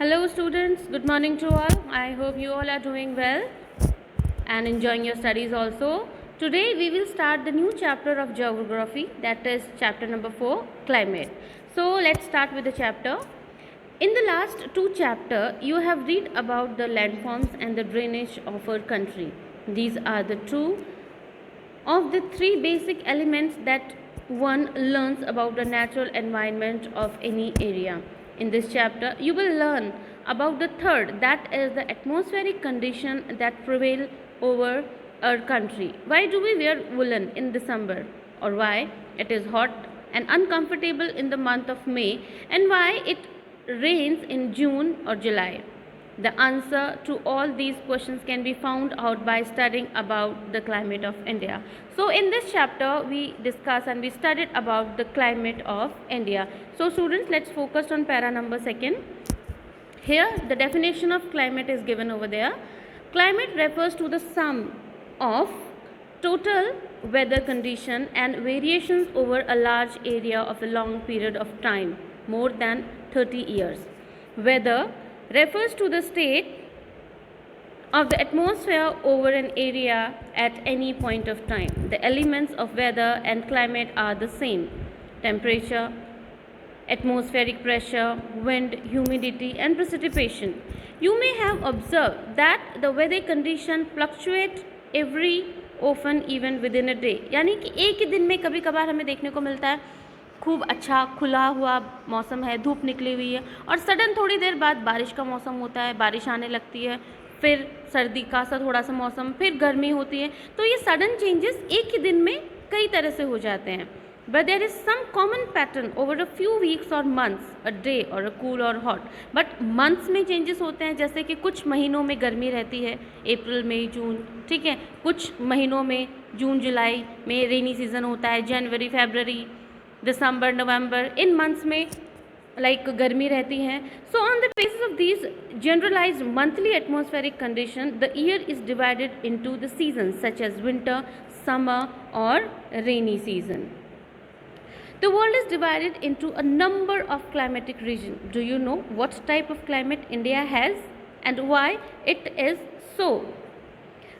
Hello students, good morning to all. I hope you all are doing well and enjoying your studies also. Today we will start the new chapter of geography, that is chapter number 4, climate. So let's start with the chapter. In the last two chapters, you have read about the landforms and the drainage of our country. These are the two of the three basic elements that one learns about the natural environment of any area. In this chapter, you will learn about the third, that is the atmospheric condition that prevail over our country. Why do we wear woolen in December, or why it is hot and uncomfortable in the month of May, and why it rains in June or July? The answer to all these questions can be found out by studying about the climate of India. So in this chapter we discuss and we studied about the climate of India. So students, let's focus on para number 2. Here the definition of climate is given over there. Climate refers to the sum of total weather condition and variations over a large area of a long period of time, more than 30 years. Weather refers to the state of the atmosphere over an area at any point of time. The elements of weather and climate are the same: temperature, atmospheric pressure, wind, humidity and precipitation. You may have observed that the weather condition fluctuate every often even within a day. यानी कि एक ही दिन में कभी कभार हमें देखने को मिलता है खूब अच्छा खुला हुआ मौसम है, धूप निकली हुई है, और सडन थोड़ी देर बाद बारिश का मौसम होता है, बारिश आने लगती है, फिर सर्दी का सा थोड़ा सा मौसम, फिर गर्मी होती है. तो ये सडन चेंजेस एक ही दिन में कई तरह से हो जाते हैं. But there is some common pattern over a few weeks और मंथ्स, अ डे और अ कूल और हॉट. बट मंथ्स में चेंजेस होते हैं, जैसे कि कुछ महीनों में गर्मी रहती है, अप्रैल मई जून, ठीक है. कुछ महीनों में जून जुलाई में रेनी सीजन होता है, जनवरी फरवरी दिसंबर नवंबर, इन मंथ्स में गर्मी रहती हैं. So on the basis of these generalised monthly atmospheric condition, the year is divided into the season such as winter, summer और rainy season. The world is divided into a number of climatic regions. Do you know what type of climate India has and why it is so?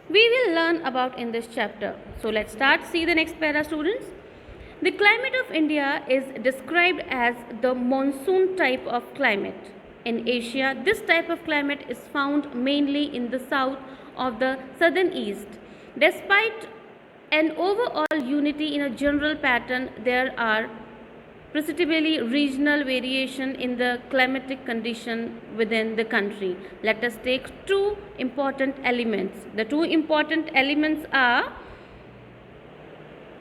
We will learn about in this chapter. So let's start. See the next para, students. The climate of India is described as the monsoon type of climate. In Asia, this type of climate is found mainly in the south of the southern east. Despite an overall unity in a general pattern, there are perceptibly regional variation in the climatic condition within the country. Let us take two important elements. The two important elements are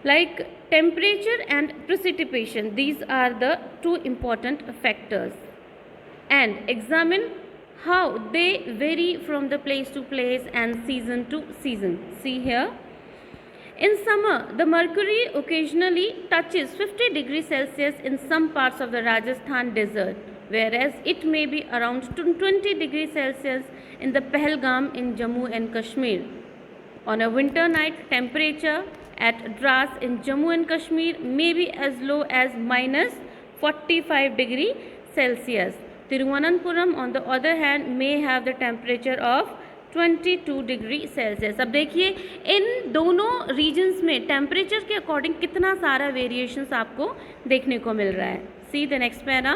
like temperature and precipitation. These are the two important factors, and examine how they vary from the place to place and season to season. See here. In summer, the mercury occasionally touches 50 degrees Celsius in some parts of the Rajasthan desert, whereas it may be around 20 degrees Celsius in the Pahalgam in Jammu and Kashmir. On a winter night, temperature at Dras in Jammu and Kashmir may be as low as minus 45 degrees Celsius. Thiruvananthapuram, on the other hand, may have the temperature of 22 degree Celsius. अब देखिए इन दोनों regions में temperature के according कितना सारा variations आपको देखने को मिल रहा है. See the next para.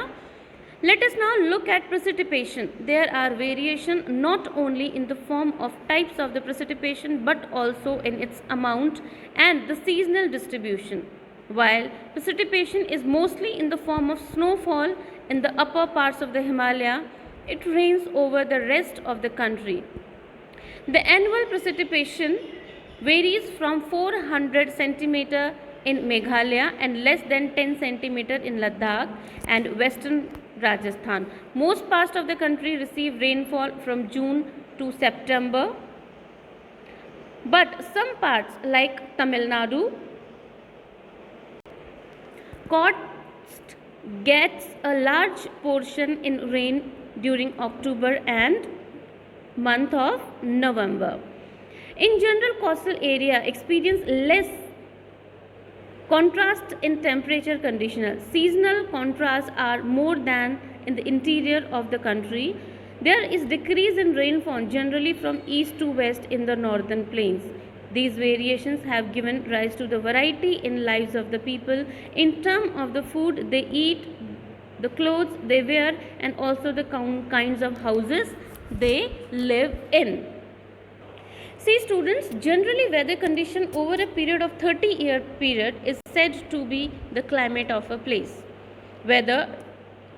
Let us now look at precipitation. There are variation not only in the form of types of the precipitation but also in its amount and the seasonal distribution. While precipitation is mostly in the form of snowfall in the upper parts of the Himalaya, it rains over the rest of the country. The annual precipitation varies from 400 centimeter in Meghalaya and less than 10 centimeter in Ladakh and western Rajasthan. Most parts of the country receive rainfall from June to September, but some parts like Tamil Nadu coast gets a large portion in rain during October and month of November. In general, coastal area experience less contrast in temperature conditions. Seasonal contrasts are more than in the interior of the country. There is decrease in rainfall generally from east to west in the northern plains. These variations have given rise to the variety in lives of the people in terms of the food they eat, the clothes they wear, and also the kinds of houses they live in. See students, generally weather condition over a period of 30-year period is said to be the climate of a place. Weather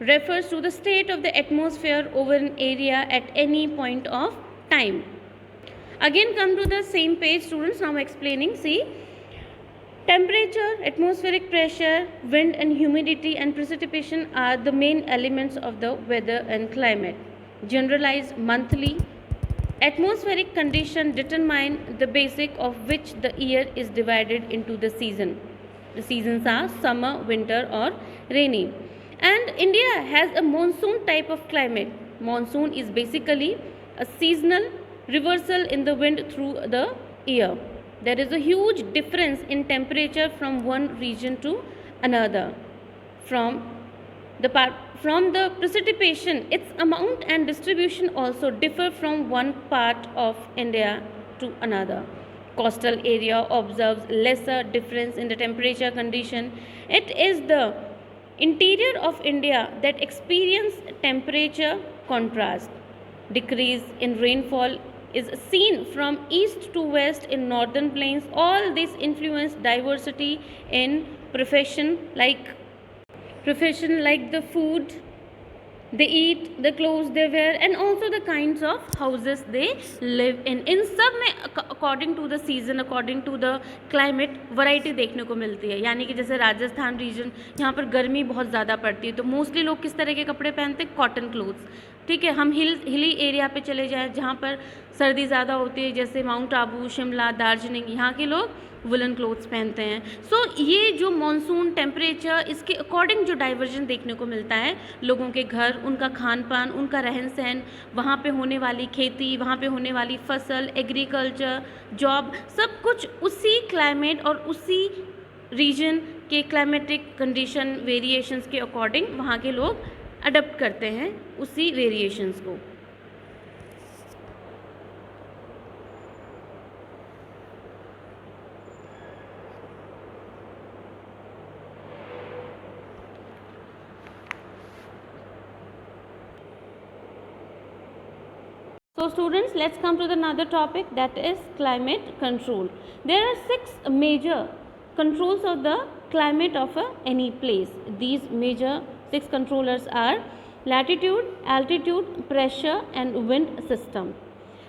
refers to the state of the atmosphere over an area at any point of time. Again come to the same page students, now explaining. See, temperature, atmospheric pressure, wind and humidity and precipitation are the main elements of the weather and climate. Generalized monthly atmospheric condition determine the basic of which the year is divided into the season. The seasons are summer, winter or rainy. And India has a monsoon type of climate. Monsoon is basically a seasonal reversal in the wind through the year. There is a huge difference in temperature from one region to another. From the precipitation, its amount and distribution also differ from one part of India to another. Coastal area observes lesser difference in the temperature condition. It is the interior of India that experience temperature contrast. Decrease in rainfall is seen from east to west in northern plains. All this influence diversity in profession like the food they eat, the clothes they wear, and also the kinds of houses they live in सब में according to the season, according to the climate variety देखने को मिलती है. यानी कि जैसे Rajasthan reason, यहाँ पर गर्मी बहुत ज़्यादा पड़ती है, तो मोस्टली लोग किस तरह के कपड़े पहनते हैं? Cotton clothes. ठीक है, हम हिली एरिया पे चले जाएँ जहाँ पर सर्दी ज़्यादा होती है, जैसे माउंट आबू, शिमला, दार्जिलिंग, यहाँ के लोग वुलन क्लोथ्स पहनते हैं. सो ये जो मॉनसून टेम्परेचर, इसके अकॉर्डिंग जो डाइवर्जन देखने को मिलता है, लोगों के घर, उनका खान पान, उनका रहन सहन, वहाँ पे होने वाली खेती, वहाँ पे होने वाली फसल, एग्रीकल्चर, जॉब, सब कुछ उसी क्लाइमेट और उसी रीजन के क्लाइमेटिक कंडीशन वेरिएशंस के अकॉर्डिंग वहाँ के लोग अडप्ट करते हैं उसी वेरिएशंस को. So students, let's come to the another topic, that is climate control. There are 6 major controls of the climate of any place. These major 6 controllers are latitude, altitude, pressure and wind system,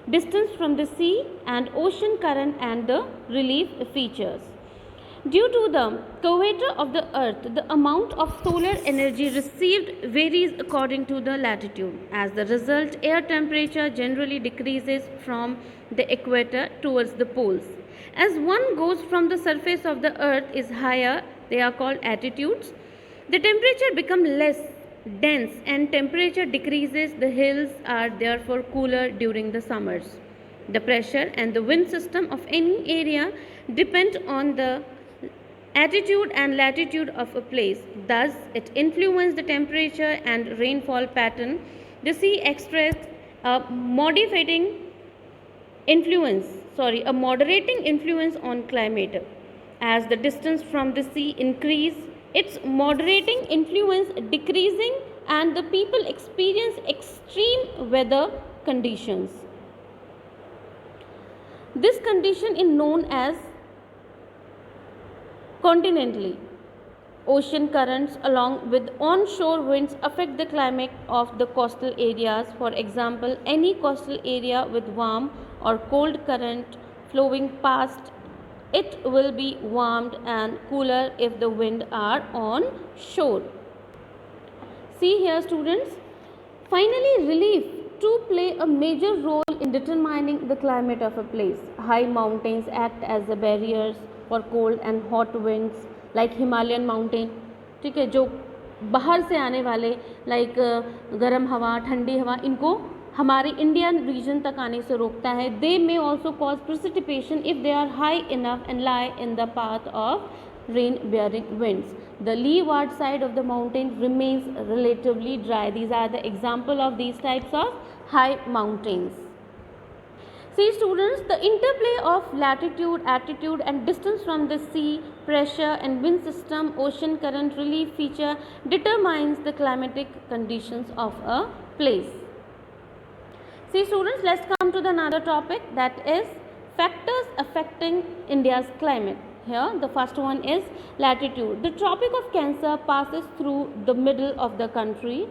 distance from the sea and ocean current and the relief features. Due to the curvature of the earth, the amount of solar energy received varies according to the latitude. As the result, air temperature generally decreases from the equator towards the poles. As one goes from the surface of the earth is higher, they are called altitudes. The temperature becomes less dense and temperature decreases. The hills are therefore cooler during the summers. The pressure and the wind system of any area depend on the attitude and latitude of a place. Thus, it influences the temperature and rainfall pattern. The sea exerts a moderating influence on climate. As the distance from the sea increase, its moderating influence decreasing and the people experience extreme weather conditions. This condition is known as continentally. Ocean currents along with onshore winds affect the climate of the coastal areas. For example, any coastal area with warm or cold current flowing past it will be warmed and cooler if the wind are on shore. See here students, finally relief to play a major role in determining the climate of a place. High mountains act as the barriers for cold and hot winds like Himalayan mountain. ठीक है, जो बाहर से आने वाले like गर्म हवा, ठंडी हवा, इनको हमारे इंडियन रीजन तक आने से रोकता है. They may also cause precipitation if they are high enough and lie in the path of rain-bearing winds. The leeward side of the mountain remains relatively dry. These are the example of these types of high mountains. See students, the interplay of latitude, attitude and distance from the sea, pressure and wind system, ocean current, relief feature determines the climatic conditions of a place. See students, let's come to the another topic, that is factors affecting India's climate. Here the first one is latitude. The Tropic of Cancer passes through the middle of the country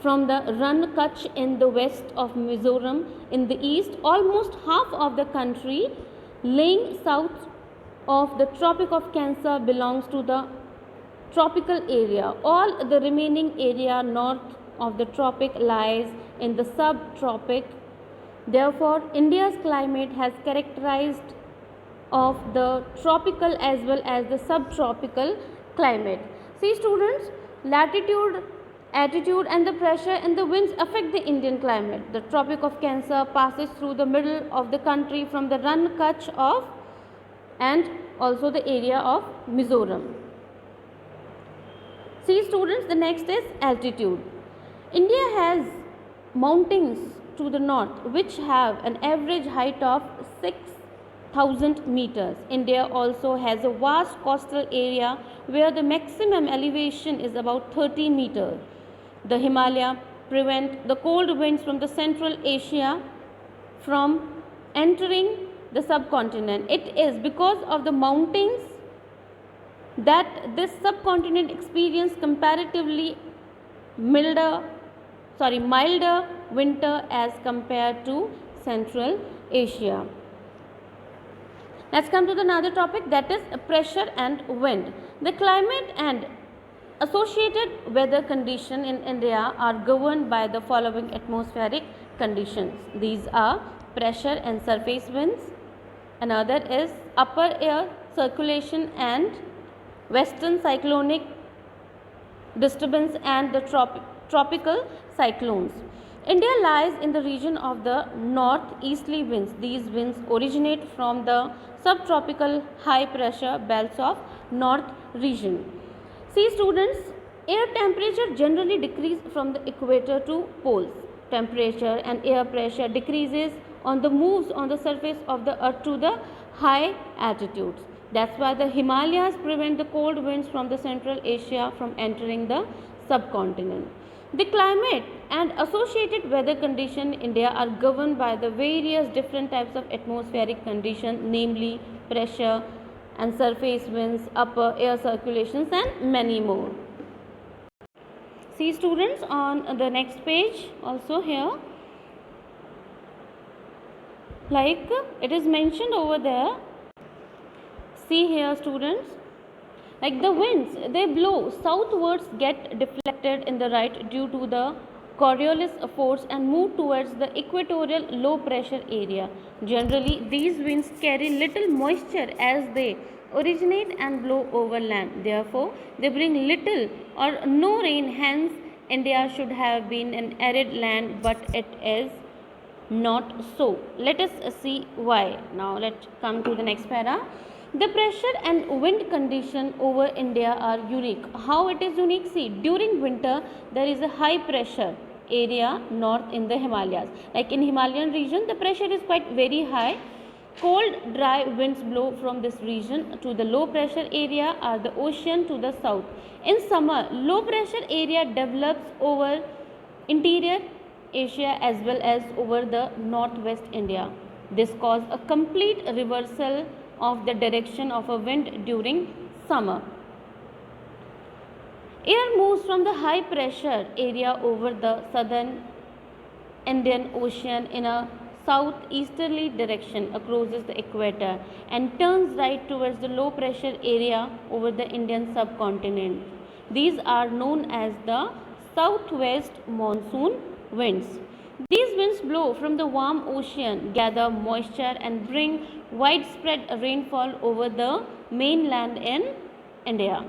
from the Rann Kutch in the west of Mizoram in the east, almost half of the country lying south of the Tropic of Cancer belongs to the tropical area. All the remaining area north of the tropic lies in the subtropic. Therefore, India's climate has characterized of the tropical as well as the subtropical climate. See students, latitude, attitude and the pressure and the winds affect the Indian climate. The Tropic of Cancer passes through the middle of the country from the Rann Kutch of and also the area of Mizoram. See students, the next is altitude. India has mountains to the north which have an average height of 6,000 meters. India also has a vast coastal area where the maximum elevation is about 30 meters. The Himalaya prevent the cold winds from the Central Asia from entering the subcontinent. It is because of the mountains that this subcontinent experience comparatively milder winter as compared to Central Asia. Let's come to another topic, that is pressure and wind. The climate and associated weather conditions in India are governed by the following atmospheric conditions. These are pressure and surface winds. Another is upper air circulation and western cyclonic disturbance and the tropical cyclones. India lies in the region of the northeasterly winds. These winds originate from the subtropical high pressure belts of north region. See students, air temperature generally decreases from the equator to poles. Temperature and air pressure decreases on the moves on the surface of the earth to the high altitudes. That's why the Himalayas prevent the cold winds from the Central Asia from entering the subcontinent. The climate and associated weather conditions in India are governed by the various different types of atmospheric conditions, namely pressure and surface winds, upper air circulations and many more. See students, on the next page also here, like it is mentioned over there. See here students, like the winds, they blow southwards, get deflected in the right due to the Coriolis force and move towards the equatorial low pressure area. Generally, these winds carry little moisture as they originate and blow over land. Therefore, they bring little or no rain. Hence, India should have been an arid land, but it is not so. Let us see why. Now, let's come to the next para. The pressure and wind condition over India are unique. How it is unique? See, during winter there is a high pressure area north in the Himalayas. Like in Himalayan region, the pressure is quite very high. Cold, dry winds blow from this region to the low pressure area or the ocean to the south. In summer, low pressure area develops over interior Asia as well as over the northwest India. This causes a complete reversal of the direction of a wind during summer. Air moves from the high pressure area over the southern Indian Ocean in a southeasterly direction across the equator and turns right towards the low pressure area over the Indian subcontinent. These are known as the southwest monsoon winds. These winds blow from the warm ocean, gather moisture and bring widespread rainfall over the mainland in India.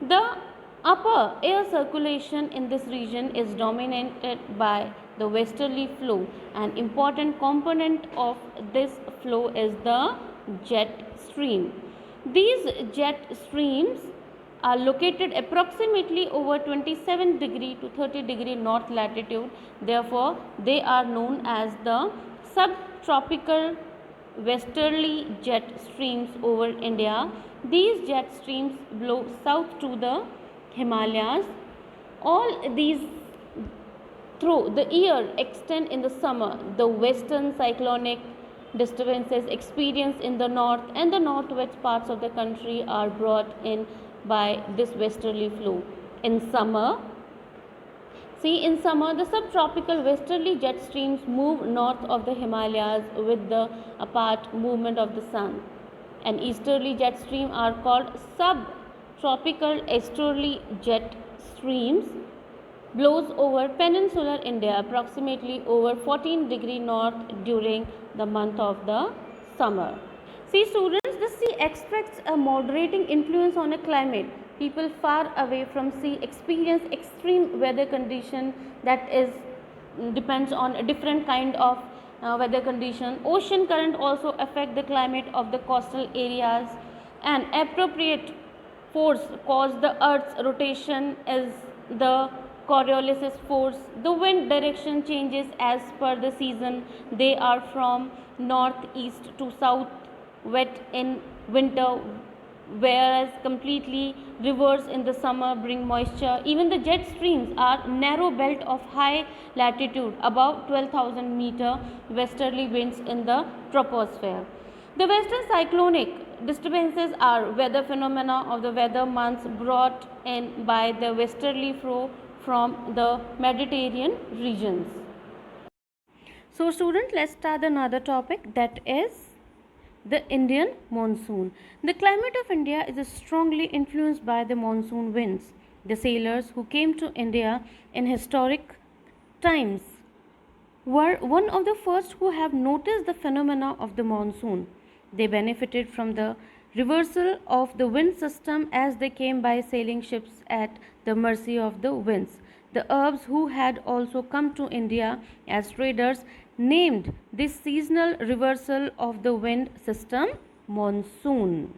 The upper air circulation in this region is dominated by the westerly flow. An important component of this flow is the jet stream. These jet streams are located approximately over 27 degree to 30 degree north latitude. Therefore, they are known as the subtropical westerly jet streams over India. These jet streams blow south to the Himalayas. All these through the year extend in the summer. The western cyclonic disturbances experienced in the north and the northwest parts of the country are brought in by this westerly flow. In summer, in summer, the subtropical westerly jet streams move north of the Himalayas with the apart movement of the sun. And easterly jet streams are called subtropical easterly jet streams blows over peninsular India approximately over 14 degree north during the month of the summer. See students, the sea expects a moderating influence on a climate. People far away from sea experience extreme weather condition that is depends on a different kind of weather condition. Ocean current also affect the climate of the coastal areas. An appropriate force cause the earth's rotation is the Coriolis force. The wind direction changes as per the season. They are from northeast to south, wet in winter, whereas completely reverse in the summer bring moisture. Even the jet streams are narrow belt of high latitude above 12,000 meter westerly winds in the troposphere. The western cyclonic disturbances are weather phenomena of the weather months brought in by the westerly flow from the Mediterranean regions. So students, let's start another topic, that is the Indian monsoon. The climate of India is strongly influenced by the monsoon winds. The sailors who came to India in historic times were one of the first who have noticed the phenomena of the monsoon. They benefited from the reversal of the wind system as they came by sailing ships at the mercy of the winds. The Arabs, who had also come to India as traders, named this seasonal reversal of the wind system monsoon.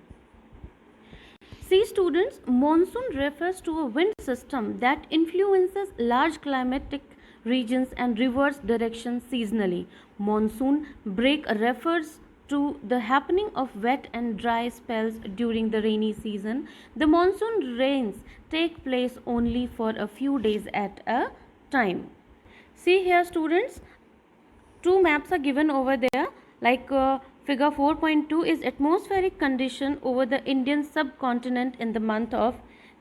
See students, monsoon refers to a wind system that influences large climatic regions and reverse direction seasonally. Monsoon break refers to the happening of wet and dry spells during the rainy season. The monsoon rains take place only for a few days at a time. See here students, two maps are given over there, like figure 4.2 is atmospheric condition over the Indian subcontinent in the month of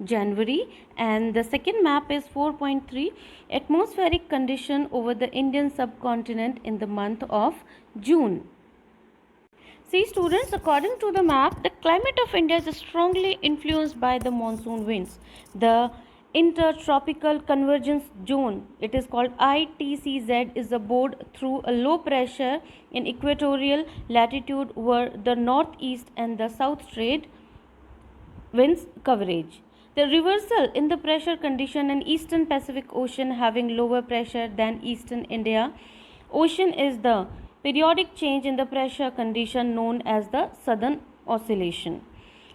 January, and the second map is 4.3 atmospheric condition over the Indian subcontinent in the month of June. See students, according to the map, the climate of India is strongly influenced by the monsoon winds. The intertropical convergence zone, it is called ITCZ, is a board through a low pressure in equatorial latitude where the northeast and the south trade winds coverage. The reversal in the pressure condition in eastern Pacific Ocean having lower pressure than eastern India Ocean is the periodic change in the pressure condition known as the southern oscillation.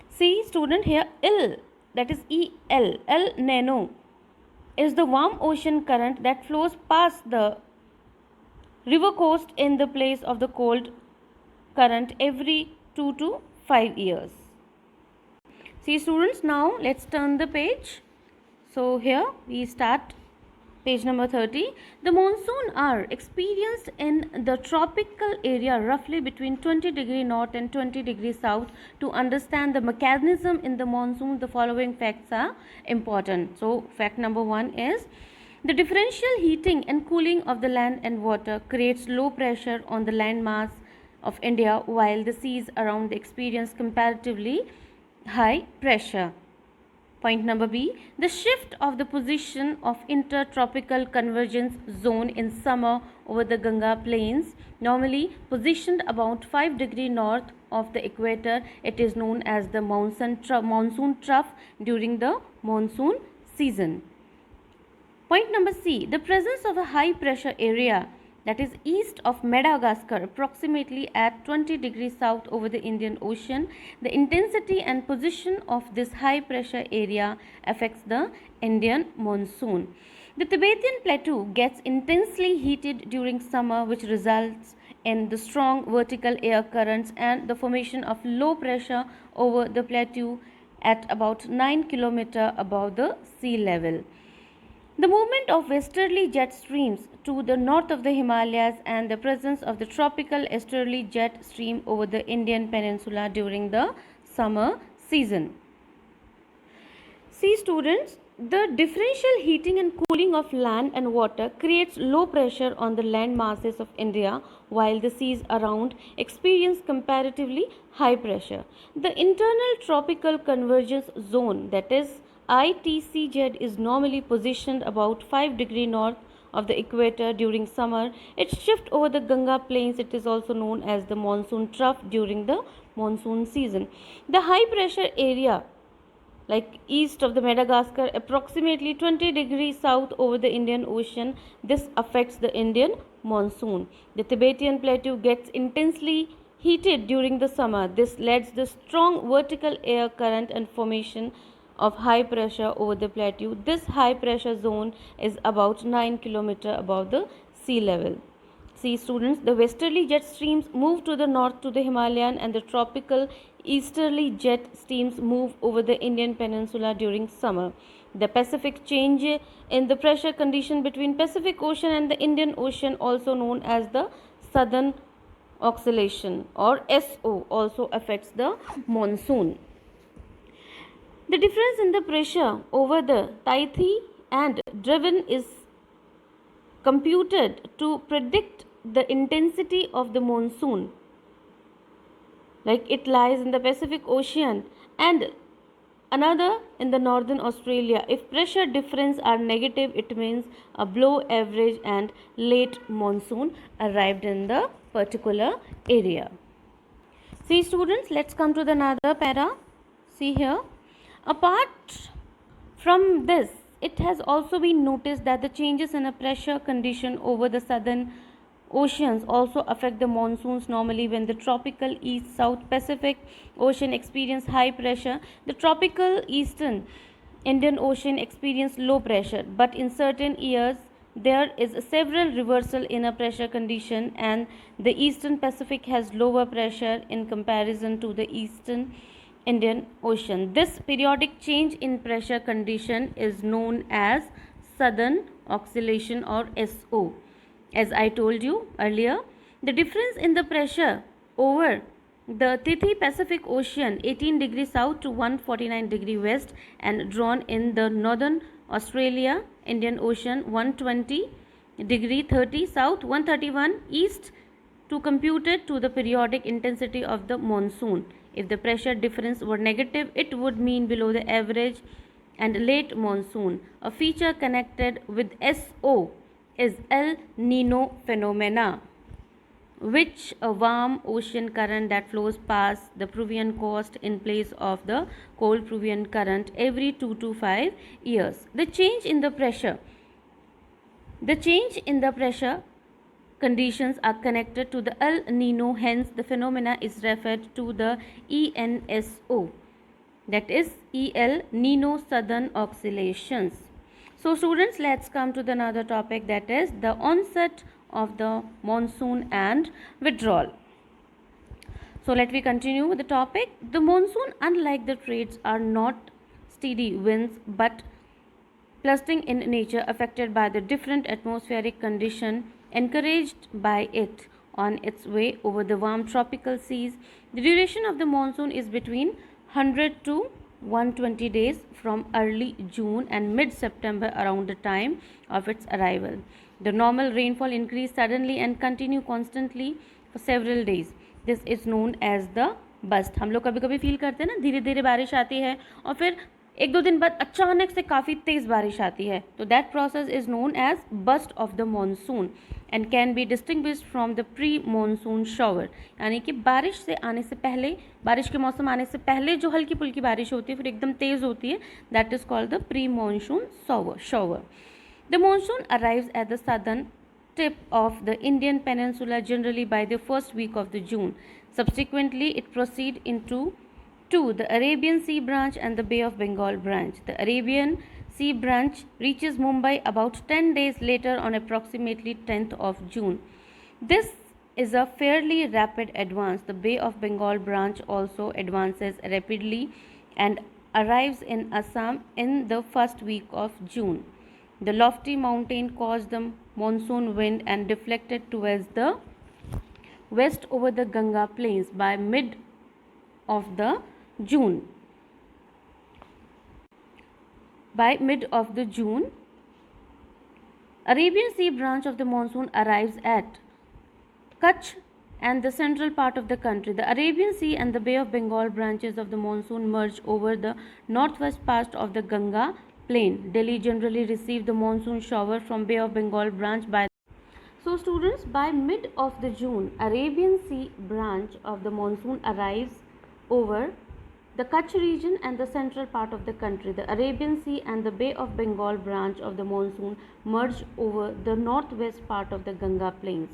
See student, here EL, that is EL, El Nino, is the warm ocean current that flows past the river coast in the place of the cold current every 2 to 5 years. See students, now let's turn the page. So here we start page number 30. The monsoon are experienced in the tropical area roughly between 20 degree north and 20 degree south. To understand the mechanism in the monsoon, the following facts are important. So fact number 1 is the differential heating and cooling of the land and water creates low pressure on the land mass of India, while the seas around experience comparatively high pressure. Point number B, the shift of the position of intertropical convergence zone in summer over the Ganga plains, normally positioned about 5 degree north of the equator. It is known as the monsoon trough during the monsoon season. Point number C, the presence of a high pressure area that is east of Madagascar, approximately at 20 degrees south over the Indian Ocean. The intensity and position of this high pressure area affects the Indian monsoon. The Tibetan Plateau gets intensely heated during summer, which results in the strong vertical air currents and the formation of low pressure over the plateau at about 9 km above the sea level. The movement of westerly jet streams to the north of the Himalayas and the presence of the tropical easterly jet stream over the Indian peninsula during the summer season. See students, the differential heating and cooling of land and water creates low pressure on the land masses of India, while the seas around experience comparatively high pressure. The internal tropical convergence zone, that is ITCZ, is normally positioned about 5 degrees north of the equator during summer. Its shift over the Ganga plains, it is also known as the monsoon trough during the monsoon season. The high pressure area like east of the Madagascar, approximately 20 degrees south over the Indian Ocean. This affects the Indian monsoon. The Tibetan Plateau gets intensely heated during the summer. This leads the strong vertical air current and formation of high pressure over the plateau. This high pressure zone is about 9 km above the sea level. See students, the westerly jet streams move to the north to the Himalayan and the tropical easterly jet streams move over the Indian peninsula during summer. The Pacific change in the pressure condition between Pacific Ocean and the Indian Ocean, also known as the Southern Oscillation or SO, also affects the monsoon. The difference in the pressure over the Taithi and Driven is computed to predict the intensity of the monsoon. Like it lies in the Pacific Ocean and another in the northern Australia. If pressure difference are negative, it means a below average and late monsoon arrived in the particular area. See students, let's come to the another para. See here, apart from this, it has also been noticed that the changes in a pressure condition over the southern oceans also affect the monsoons. Normally when the tropical east south Pacific Ocean experience high pressure, the tropical eastern Indian Ocean experience low pressure, but in certain years there is a several reversal in a pressure condition and the eastern Pacific has lower pressure in comparison to the eastern Indian Ocean. This periodic change in pressure condition is known as Southern Oscillation or SO. As I told you earlier, the difference in the pressure over the Tithi Pacific Ocean 18 degrees south to 149 degree west and drawn in the northern Australia Indian Ocean 120 degree 30 south 131 east to computed to the periodic intensity of the monsoon. If the pressure difference were negative, it would mean below the average and late monsoon. A feature connected with SO is El Nino phenomena, which a warm ocean current that flows past the Peruvian coast in place of the cold Peruvian current every 2 to 5 years. The change in the pressure conditions are connected to the El Nino, hence the phenomena is referred to the ENSO, that is El Nino Southern Oscillations. So students, let's come to the another topic, that is the onset of the monsoon and withdrawal. So let me continue with the topic. The monsoon, unlike the trades, are not steady winds but clustering in nature, affected by the different atmospheric condition encouraged by it on its way over the warm tropical seas. The duration of the monsoon is between 100 to 120 days from early June and mid-September, around the time of its arrival. The normal rainfall increase suddenly and continue constantly for several days. This is known as the bust. हम लोग कभी कभी feel करते हैं ना, धीरे धीरे बारिश आती है और फिर एक दो दिन बाद अचानक से काफ़ी तेज़ बारिश आती है, तो that process is known as burst of the monsoon and can be distinguished from the pre monsoon shower. यानी कि बारिश से आने से पहले, बारिश के मौसम आने से पहले जो हल्की फुल्की बारिश होती है फिर एकदम तेज़ होती है, that is called the pre monsoon shower. The monsoon arrives at the southern tip of the Indian peninsula generally by the first week of the June. Subsequently, it proceeds into the Arabian Sea branch and the Bay of Bengal branch. The Arabian Sea branch reaches Mumbai about 10 days later on approximately 10th of June. This is a fairly rapid advance. The Bay of Bengal branch also advances rapidly and arrives in Assam in the first week of June. The lofty mountain caused the monsoon wind and deflected towards the west over the Ganga plains by mid of the June. By mid of the June, Arabian Sea branch of the monsoon arrives at Kutch and the central part of the country. The Arabian Sea and the Bay of Bengal branches of the monsoon merge over the northwest part of the Ganga plain. Delhi generally receive the monsoon shower from Bay of Bengal branch by. So students, by mid of the June, Arabian Sea branch of the monsoon arrives over the Kutch region and the central part of the country. The Arabian Sea and the Bay of Bengal branch of the monsoon merge over the northwest part of the Ganga plains.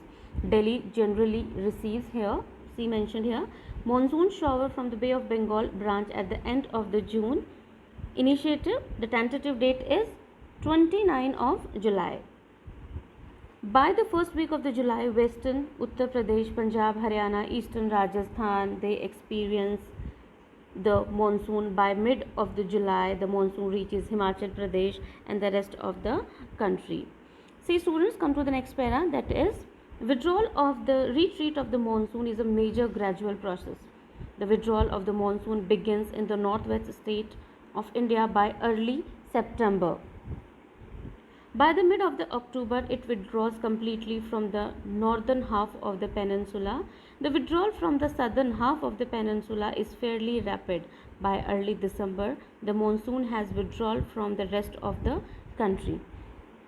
Delhi generally receives here, see mentioned here, monsoon shower from the Bay of Bengal branch at the end of the June. Initiative, the tentative date is 29 of July. By the first week of the July, western Uttar Pradesh, Punjab, Haryana, eastern Rajasthan, they experience the monsoon. By mid of the July, the monsoon reaches Himachal Pradesh and the rest of the country. See students, come to the next para, that is withdrawal of the retreat of the monsoon is a major gradual process. The withdrawal of the monsoon begins in the northwest state of India by early September. By the mid of the October, it withdraws completely from the northern half of the peninsula. The withdrawal from the southern half of the peninsula is fairly rapid. By early December, the monsoon has withdrawn from the rest of the country.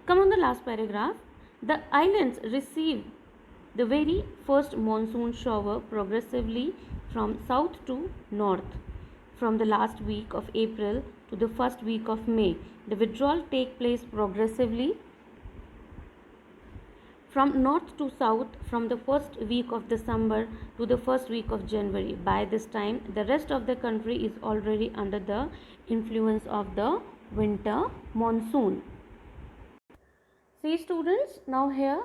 Come on the last paragraph. The islands receive the very first monsoon shower progressively from south to north from the last week of April to the first week of May. The withdrawal takes place progressively from north to south from the first week of December to the first week of January. By this time, the rest of the country is already under the influence of the winter monsoon. See students, now here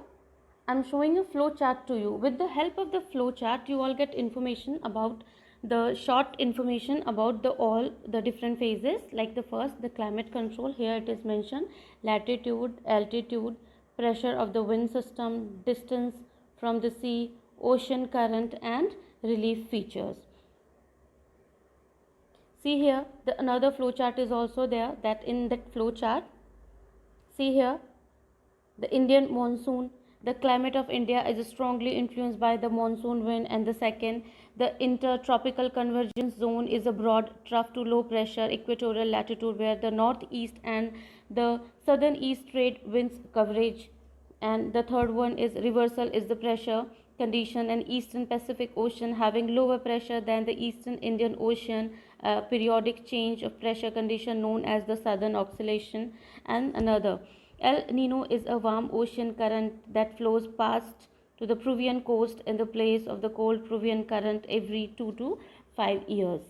I am showing a flow chart to you. With the help of the flow chart, you all get information about the short information about all the different phases. Like the first, the climate control. Here it is mentioned latitude, altitude, pressure of the wind system, distance from the sea, ocean current and relief features. See here, another flow chart is also there. That in that flow chart, see here, the Indian monsoon. The climate of India is strongly influenced by the monsoon wind. And the second, the intertropical convergence zone is a broad trough to low pressure equatorial latitude where the northeast and the southern east trade winds coverage. And the third one is reversal is the pressure condition and eastern Pacific Ocean having lower pressure than the eastern Indian Ocean, periodic change of pressure condition known as the southern oscillation. And another, El Nino is a warm ocean current that flows past to the Peruvian coast in the place of the cold Peruvian current every 2 to 5 years.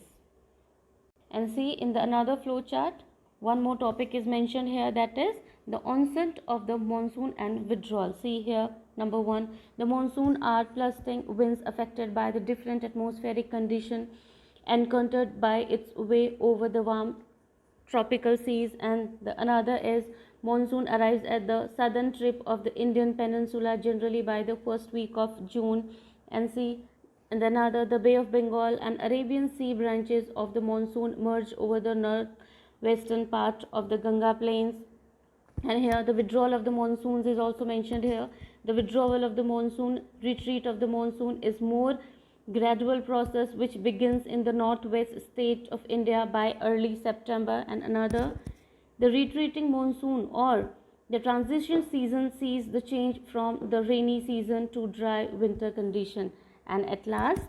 And see in the another flow chart, one more topic is mentioned here, that is the onset of the monsoon and withdrawal. See here, number 1, the monsoon are plus-ing winds affected by the different atmospheric condition encountered by its way over the warm tropical seas. And the another is monsoon arrives at the southern tip of the Indian peninsula generally by the first week of June. And see, and another, the Bay of Bengal and Arabian Sea branches of the monsoon merge over the northwestern part of the Ganga plains. And here the withdrawal of the monsoons is also mentioned here. The withdrawal of the monsoon, retreat of the monsoon is more gradual process which begins in the northwest state of India by early September. And another, the retreating monsoon or the transition season sees the change from the rainy season to dry winter condition. And at last,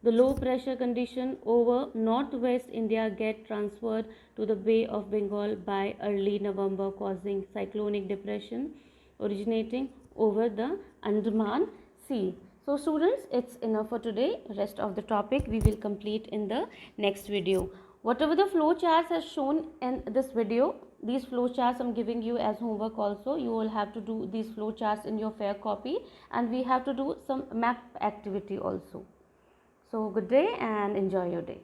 the low pressure condition over northwest India get transferred to the Bay of Bengal by early November, causing cyclonic depression originating over the Andaman Sea. So students, it's enough for today. Rest of the topic we will complete in the next video. Whatever the flow charts as shown in this video, these flow charts I'm giving you as homework also. You will have to do these flow charts in your fair copy, and we have to do some map activity also. So good day and enjoy your day.